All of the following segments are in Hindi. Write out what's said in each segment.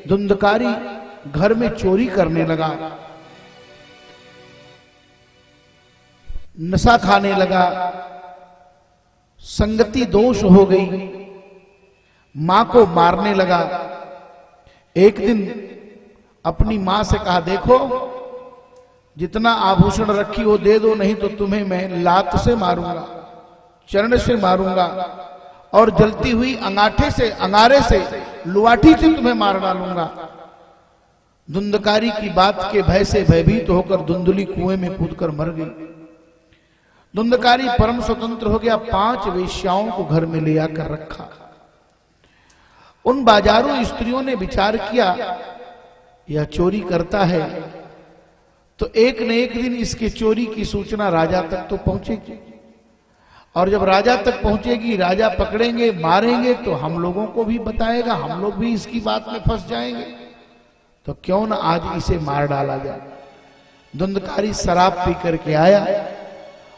धुंधकारी घर में चोरी करने लगा, नशा खाने लगा, संगति दोष हो गई, मां को मारने लगा। एक दिन अपनी मां से कहा, देखो जितना आभूषण रखी हो दे दो, नहीं तो तुम्हें मैं लात से मारूंगा, चरण से मारूंगा और जलती हुई अंगाठे से, अंगारे से, लुआठी से तुम्हें मार डालूंगा। धुंधकारी की बात के भय से भयभीत होकर धुंधली कुएं में कूदकर मर गई। धुंधकारी परम स्वतंत्र हो गया। 5 वेश्याओं को घर में ले आकर रखा। उन बाजारू स्त्रियों ने विचार किया, यह चोरी करता है तो एक न एक दिन इसके चोरी की सूचना राजा तक तो पहुंचेगी, और जब राजा तक पहुंचेगी, राजा पकड़ेंगे, मारेंगे तो हम लोगों को भी बताएगा, हम लोग भी इसकी बात में फंस जाएंगे। तो क्यों ना आज इसे मार डाला जाए। धुंधकारी शराब पी करके आया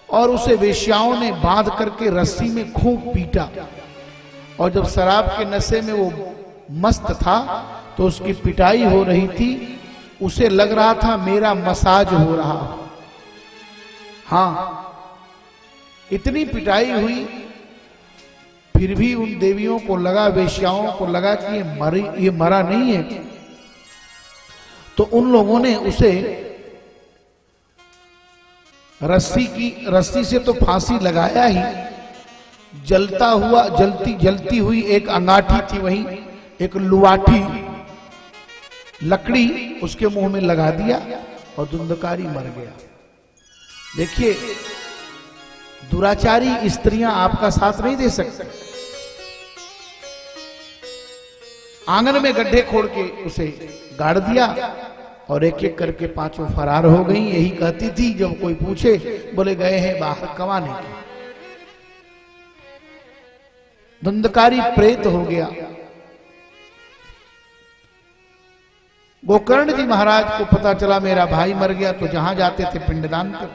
और उसे वेश्याओं ने बांध करके रस्सी में खूब पीटा, और जब शराब के नशे में वो मस्त था तो उसकी पिटाई हो रही थी, उसे लग रहा था मेरा मसाज हो रहा। हां, इतनी पिटाई हुई, फिर भी उन देवियों को लगा, वेश्याओं को लगा कि ये मरा नहीं है। तो उन लोगों ने उसे रस्सी से तो फांसी लगाया ही, जलती हुई एक अंगाठी थी, वही एक लुआठी लकड़ी उसके मुंह में लगा दिया और धुंधकारी मर गया। देखिए, दुराचारी स्त्रियां आपका साथ नहीं दे सकती। आंगन में गड्ढे खोद के उसे गाड़ दिया और एक एक करके 5 फरार हो गई। यही कहती थी, जब कोई पूछे बोले गए हैं बाहर कमाने के। धुंधकारी प्रेत हो गया। गोकर्ण जी महाराज को पता चला मेरा भाई मर गया, तो जहां जाते थे पिंडदान कर।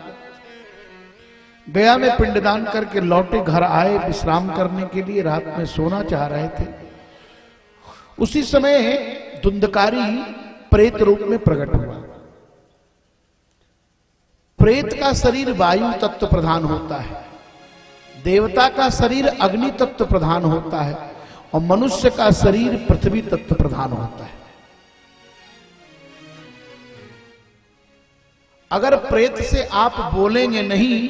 गया में पिंडदान करके लौटे, घर आए विश्राम करने के लिए, रात में सोना चाह रहे थे। उसी समय धुंधकारी प्रेत रूप में प्रकट हुआ। प्रेत का शरीर वायु तत्व प्रधान होता है, देवता का शरीर अग्नि तत्व प्रधान होता है, और मनुष्य का शरीर पृथ्वी तत्व प्रधान होता है। अगर प्रेत से आप बोलेंगे नहीं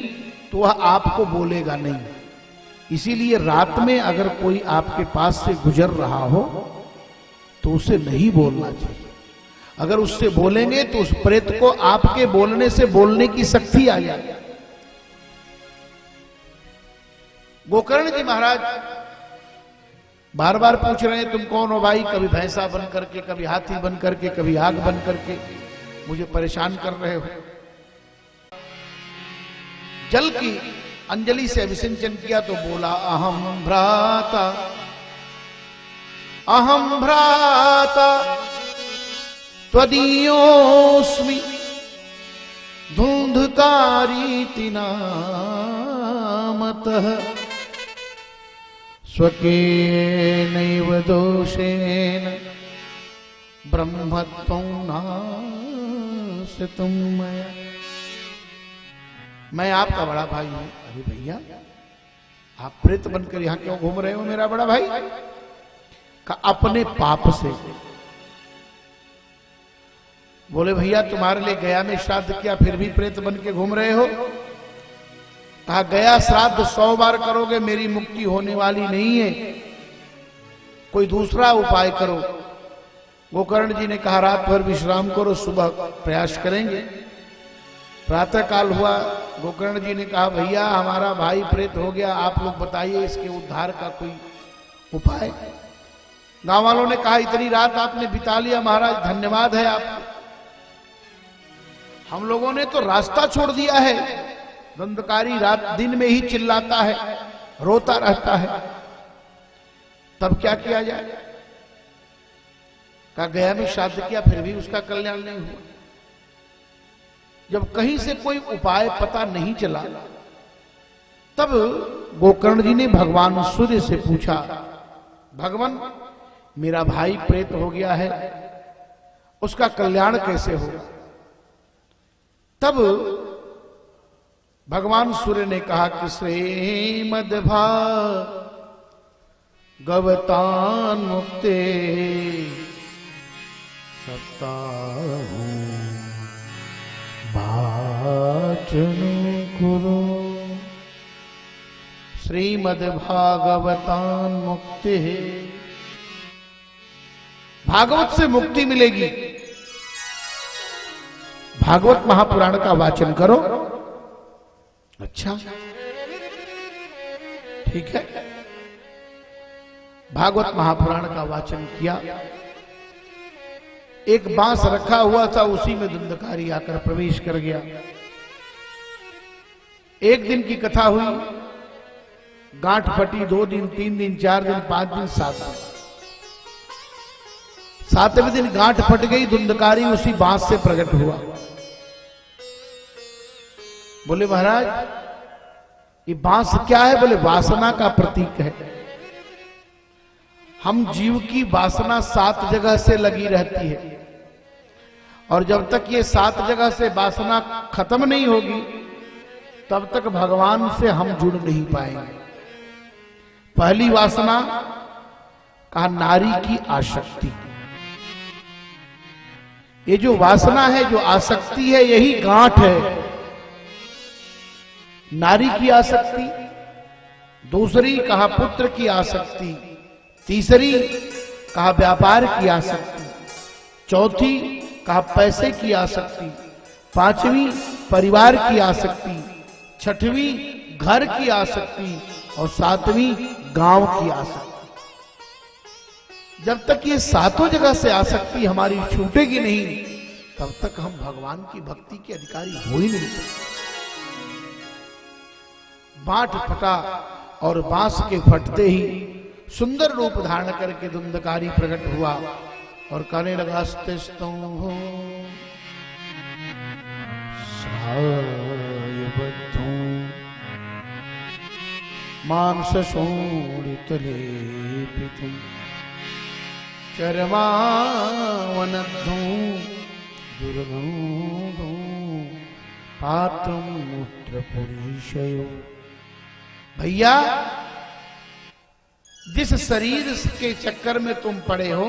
तो वह आपको बोलेगा नहीं। इसीलिए रात में अगर कोई आपके पास से गुजर रहा हो तो उसे नहीं बोलना चाहिए। अगर उससे बोलेंगे तो उस प्रेत को आपके बोलने से बोलने की शक्ति आ जाएगी। गोकर्ण जी महाराज बार बार पूछ रहे हैं, तुम कौन हो भाई? कभी भैंसा बन करके, कभी हाथी बन करके, कभी आग बन करके मुझे परेशान कर रहे हो। जल की अंजलि से अभिषेचन किया तो बोला, अहम भ्राता त्वदीयोऽस्मि धुंधकारीति नामतः स्वकेनैव दोषेण ब्रह्मत्वं नाशितुं मया। मैं आपका बड़ा भाई हूं। अरे भैया, आप प्रेत बनकर यहां क्यों घूम रहे हो मेरा बड़ा भाई? का अपने पाप से। बोले भैया, तुम्हारे लिए गया में श्राद्ध किया, फिर भी प्रेत बन के घूम रहे हो? कहा, गया श्राद्ध 100 बार करोगे मेरी मुक्ति होने वाली नहीं है, कोई दूसरा उपाय करो। गोकर्ण जी ने कहा, रात भर विश्राम करो, सुबह प्रयास करेंगे। प्रातः काल हुआ, गोकर्ण जी ने कहा, भैया हमारा भाई प्रेत हो गया, आप लोग बताइए इसके उद्धार का कोई उपाय। गांव वालों ने कहा, इतनी रात आपने बिता लिया महाराज, धन्यवाद है आपको। हम लोगों ने तो रास्ता छोड़ दिया है। धुंधकारी रात दिन में ही चिल्लाता है, रोता रहता है, तब क्या किया जाए? कहा, गया में श्राद्ध किया फिर भी उसका कल्याण नहीं हुआ। जब कहीं से कोई उपाय पता नहीं चला, तब गोकर्ण जी ने भगवान सूर्य से पूछा, भगवान मेरा भाई प्रेत हो गया है, उसका कल्याण कैसे होगा। तब भगवान सूर्य ने कहा कि श्रीमद्भागवतान् मुक्ते सप्ताहु वाचनु कुरु। श्रीमद्भागवतान् मुक्ते, भागवत से मुक्ति मिलेगी। भागवत महापुराण का वाचन करो। अच्छा ठीक है, भागवत महापुराण का वाचन किया। एक बांस रखा हुआ था, उसी में धुंधकारी आकर प्रवेश कर गया। एक दिन की कथा हुई, गांठ फटी 2 दिन, 3 दिन, 4 दिन, 5 दिन, 7 दिन। 7वें दिन गांठ फट गई, धुंधकारी उसी बांस से प्रकट हुआ। बोले महाराज ये बांस क्या है? बोले वासना का प्रतीक है। हम जीव की वासना 7 जगह से लगी रहती है, और जब तक ये 7 जगह से वासना खत्म नहीं होगी तब तक भगवान से हम जुड़ नहीं पाएंगे। पहली वासना कहा नारी की आसक्ति। ये जो वासना है, जो आसक्ति है, यही गांठ है। नारी की आसक्ति, दूसरी कहा पुत्र की आसक्ति, तीसरी कहा व्यापार की आसक्ति, चौथी कहा पैसे की आसक्ति, 5वीं परिवार की आसक्ति, 6वीं घर की आसक्ति और 7वीं गांव की आसक्ति। जब तक ये 7 जगह से आसक्ति हमारी छूटेगी नहीं, तब तक हम भगवान की भक्ति के अधिकारी हो ही नहीं सकते। बांट फटा और बांस के फटते ही सुंदर रूप धारण करके धुंधकारी प्रकट हुआ और कहने लगा स्तिस्तौ सायबद्धौ मांसशोणितलेपितुं चर्मावनद्धौ दुर्गन्धौ पात्रं मूत्रपुरीशयो। भैया जिस शरीर के चक्कर में तुम पड़े हो,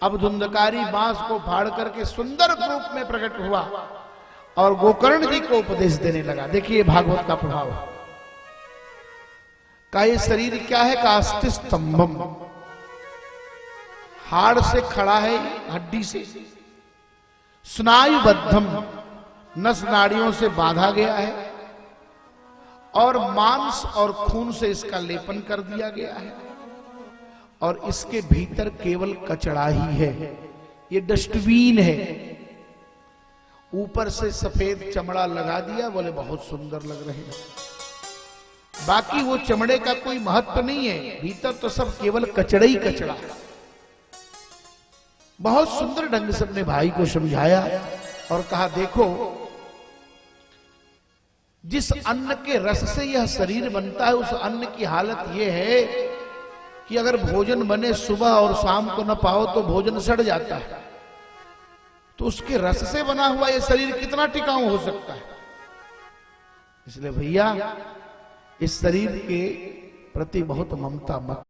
अब धुंधकारी बांस को फाड़ करके सुंदर रूप में प्रकट हुआ और गोकर्ण जी को उपदेश देने लगा। देखिए भागवत का प्रभाव का। ये शरीर क्या है? का अस्ति स्तंभम, हाड़ से खड़ा है, हड्डी से। स्नायुबद्धम, नस नाड़ियों से बांधा गया है, और मांस और खून से इसका लेपन कर दिया गया है, और इसके भीतर केवल कचड़ा ही है। ये डस्टबिन है। ऊपर से सफेद चमड़ा लगा दिया, बोले बहुत सुंदर लग रहे हैं। बाकी वो चमड़े का कोई महत्व नहीं है, भीतर तो सब केवल कचड़ा ही कचड़ा। बहुत सुंदर ढंग से अपने भाई को समझाया और कहा देखो, जिस अन्न के रस से यह शरीर बनता है, उस अन्न की हालत यह है कि अगर भोजन बने सुबह और शाम को न पाओ तो भोजन सड़ जाता है। तो उसके रस से बना हुआ यह शरीर कितना टिकाऊ हो सकता है। इसलिए भैया इस शरीर के प्रति बहुत ममता मत